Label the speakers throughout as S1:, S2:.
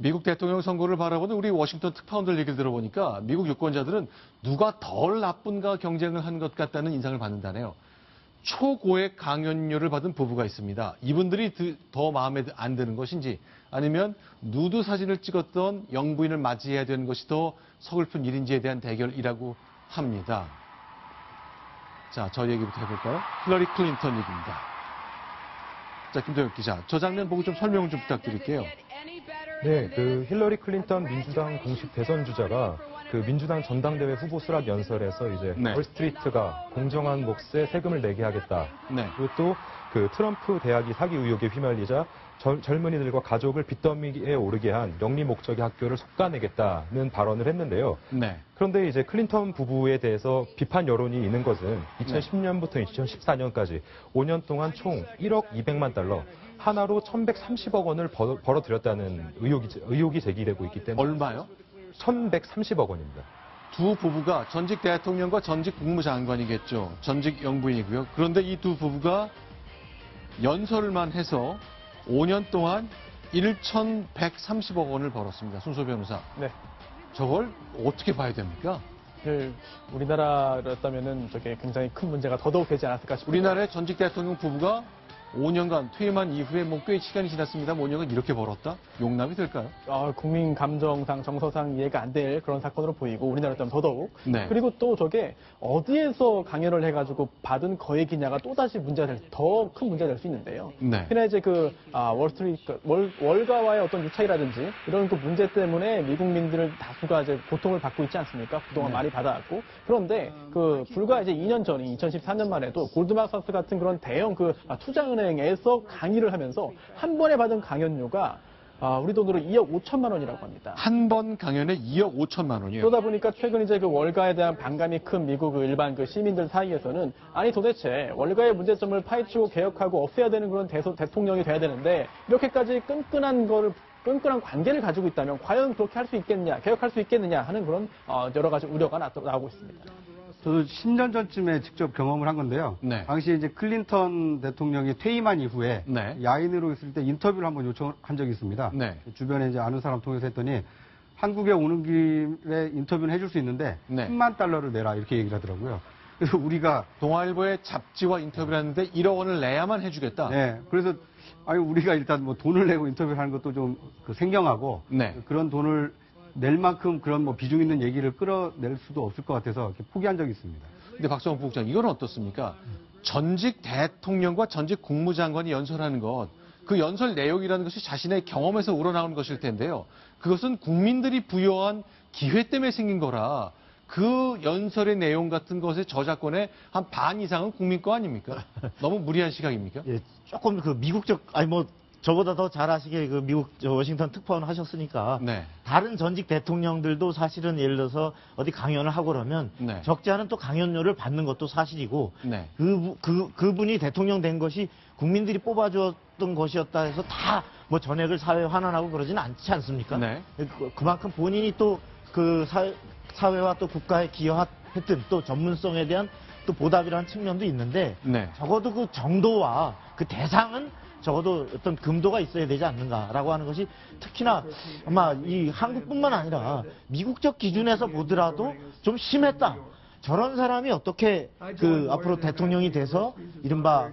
S1: 미국 대통령 선거를 바라보는 우리 워싱턴 특파원들 얘기를 들어보니까 미국 유권자들은 누가 덜 나쁜가 경쟁을 한 것 같다는 인상을 받는다네요. 초고액 강연료를 받은 부부가 있습니다. 이분들이 더 마음에 안 드는 것인지 아니면 누드 사진을 찍었던 영부인을 맞이해야 되는 것이 더 서글픈 일인지에 대한 대결이라고 합니다. 자, 저 얘기부터 해볼까요? 힐러리 클린턴 얘기입니다. 자, 김동혁 기자, 저 장면 보고 좀 설명 좀 부탁드릴게요.
S2: 네, 그 힐러리 클린턴 민주당 공식 대선 주자가 그 민주당 전당대회 후보 수락 연설에서 이제 월스트리트가 공정한 몫에 세금을 내게 하겠다. 그리고 또 그 트럼프 대학이 사기 의혹에 휘말리자 젊은이들과 가족을 빚더미에 오르게 한 영리 목적의 학교를 솎아내겠다는 발언을 했는데요. 그런데 이제 클린턴 부부에 대해서 비판 여론이 있는 것은 2010년부터 2014년까지 5년 동안 총 1억 200만 달러, 하나로 1,130억 원을 벌어들였다는 의혹이 제기되고 있기 때문에.
S1: 얼마요?
S2: 1,130억 원입니다.
S1: 두 부부가 전직 대통령과 전직 국무장관이겠죠. 전직 영부인이고요. 그런데 이 두 부부가 연설만 해서 5년 동안 1,130억 원을 벌었습니다. 순소 변호사.
S3: 네.
S1: 저걸 어떻게 봐야 됩니까?
S3: 우리나라였다면은 저게 굉장히 큰 문제가 더더욱 되지 않았을까 싶습니다.
S1: 우리나라의 전직 대통령 부부가 5년간 퇴임한 이후에 꽤 시간이 지났습니다. 5년간 이렇게 벌었다? 용납이 될까요?
S3: 국민 감정상, 정서상 이해가 안 될 그런 사건으로 보이고 우리나라였다면 더더욱. 그리고 또 저게 어디에서 강연을 해가지고 받은 거액이냐가 또다시 더 큰 문제가 될 수 있는데요. 흔히 이제 월가와의 어떤 유착이라든지 이런 그 문제 때문에 미국민들 다수가 이제 고통을 받고 있지 않습니까? 그동안 많이 받아왔고. 그런데 불과 이제 2년 전인 2014년만 해도 골드만삭스 같은 그런 대형 투자은행에서 강의를 하면서 한 번에 받은 강연료가 우리 돈으로 2억 5천만 원이라고 합니다.
S1: 한 번 강연에 2억 5천만 원이요?
S3: 그러다 보니까 최근 이제 월가에 대한 반감이 큰 미국 일반 시민들 사이에서는 아니 도대체 월가의 문제점을 파헤치고 개혁하고 없애야 되는 그런 대통령이 돼야 되는데 이렇게까지 끈끈한 관계를 가지고 있다면 과연 그렇게 할 수 있겠냐, 개혁할 수 있겠느냐 하는 그런 여러 가지 우려가 나오고 있습니다.
S4: 저도 10년 전쯤에 직접 경험을 한 건데요. 당시에 이제 클린턴 대통령이 퇴임한 이후에 야인으로 있을 때 인터뷰를 한번 요청한 적이 있습니다. 주변에 이제 아는 사람 통해서 했더니 한국에 오는 길에 인터뷰는 해줄 수 있는데 10만 달러를 내라 이렇게 얘기를 하더라고요. 그래서 우리가
S1: 동아일보의 잡지와 인터뷰를 하는데 1억 원을 내야만 해주겠다.
S4: 그래서 우리가 일단 뭐 돈을 내고 인터뷰를 하는 것도 좀 생경하고 그런 돈을 낼 만큼 그런 비중 있는 얘기를 끌어낼 수도 없을 것 같아서 이렇게 포기한 적이 있습니다.
S1: 근데 박성원 부국장, 이건 어떻습니까? 전직 대통령과 전직 국무장관이 연설하는 것, 그 연설 내용이라는 것이 자신의 경험에서 우러나오는 것일 텐데요. 그것은 국민들이 부여한 기회 때문에 생긴 거라 그 연설의 내용 같은 것의 저작권의 한 반 이상은 국민 거 아닙니까? 너무 무리한 시각입니까?
S5: 예, 조금 미국적, 저보다 더 잘 아시게 미국 워싱턴 특파원 하셨으니까 다른 전직 대통령들도 사실은 예를 들어서 어디 강연을 하고 그러면 적지 않은 또 강연료를 받는 것도 사실이고 그분이 대통령 된 것이 국민들이 뽑아주었던 것이었다 해서 다 전액을 사회에 환원하고 그러지는 않지 않습니까? 그만큼 본인이 또 그 사회와 또 국가에 기여했던 또 전문성에 대한 또 보답이라는 측면도 있는데 적어도 그 정도와 그 대상은 적어도 어떤 금도가 있어야 되지 않는가라고 하는 것이 특히나 아마 이 한국뿐만 아니라 미국적 기준에서 보더라도 좀 심했다. 저런 사람이 어떻게 앞으로 대통령이 돼서 이른바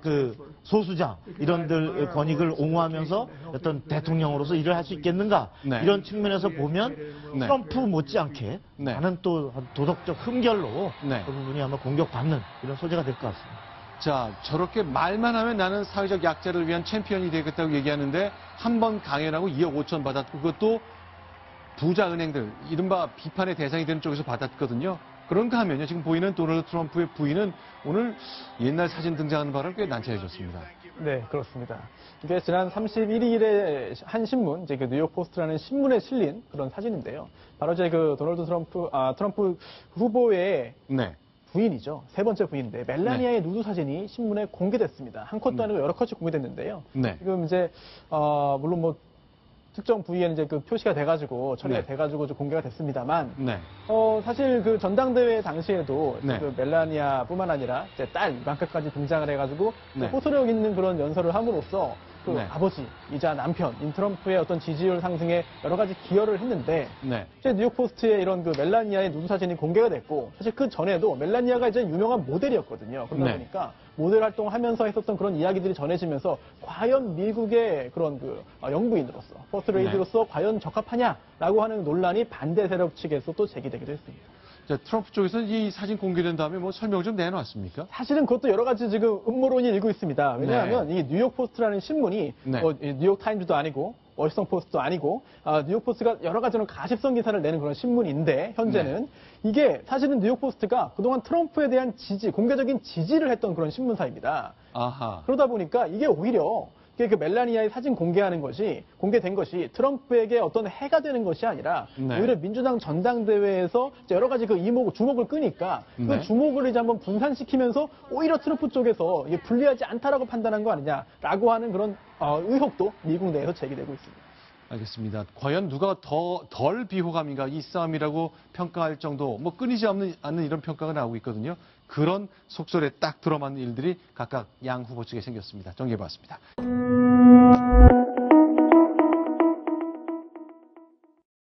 S5: 소수자 이런들 권익을 옹호하면서 어떤 대통령으로서 일을 할 수 있겠는가 이런 측면에서 보면 트럼프 못지않게 많은 또 도덕적 흠결로 그 부분이 아마 공격받는 이런 소재가 될 것 같습니다.
S1: 자, 저렇게 말만 하면 나는 사회적 약자를 위한 챔피언이 되겠다고 얘기하는데 한 번 강연하고 2억 5천 받았고 그것도 부자 은행들, 이른바 비판의 대상이 되는 쪽에서 받았거든요. 그런가 하면요. 지금 보이는 도널드 트럼프의 부인은 오늘 옛날 사진 등장하는 바를 꽤 난처해졌습니다.
S3: 네, 그렇습니다. 이게 지난 31일에 한 신문, 이제 뉴욕 포스트라는 신문에 실린 그런 사진인데요. 바로 이제 도널드 트럼프 후보의 부인이죠. 세 번째 부인인데 멜라니아의 누드 사진이 신문에 공개됐습니다. 한 컷도 아니고 여러 컷이 공개됐는데요. 지금 이제 물론 특정 부위에는 이제 그 표시가 돼가지고 처리가 돼가지고 좀 공개가 됐습니다만, 사실 그 전당대회 당시에도 그 멜라니아뿐만 아니라 이제 딸 이방카까지 등장을 해가지고 호소력 있는 그런 연설을 함으로써 그 아버지이자 남편인 트럼프의 어떤 지지율 상승에 여러 가지 기여를 했는데, 이제 뉴욕 포스트에 이런 그 멜라니아의 누드 사진이 공개가 됐고, 사실 그 전에도 멜라니아가 이제 유명한 모델이었거든요. 그러다 보니까 모델 활동을 하면서 했었던 그런 이야기들이 전해지면서 과연 미국의 그런 그 영부인으로서 퍼스트 레이디로서 과연 적합하냐라고 하는 논란이 반대 세력 측에서 또 제기되기도 했습니다.
S1: 자, 트럼프 쪽에서는 이 사진 공개된 다음에 뭐 설명 좀 내놨습니까?
S3: 사실은 그것도 여러 가지 지금 음모론이 일고 있습니다. 왜냐하면 이 뉴욕 포스트라는 신문이 뉴욕 타임즈도 아니고 워싱턴 포스트도 아니고 뉴욕 포스트가 여러 가지로 가십성 기사를 내는 그런 신문인데 현재는 이게 사실은 뉴욕 포스트가 그동안 트럼프에 대한 지지, 공개적인 지지를 했던 그런 신문사입니다.
S1: 아하.
S3: 그러다 보니까 이게 오히려 그 멜라니아의 사진 공개된 것이 트럼프에게 어떤 해가 되는 것이 아니라 오히려 민주당 전당대회에서 여러 가지 그 주목을 끄니까 그 주목을 이제 한번 분산시키면서 오히려 트럼프 쪽에서 이게 불리하지 않다라고 판단한 거 아니냐라고 하는 그런 의혹도 미국 내에서 제기되고 있습니다.
S1: 알겠습니다. 과연 누가 덜 비호감인가 이 싸움이라고 평가할 정도 뭐 끊이지 않는 이런 평가가 나오고 있거든요. 그런 속설에 딱 들어맞는 일들이 각각 양 후보 측에 생겼습니다. 정리해봤습니다.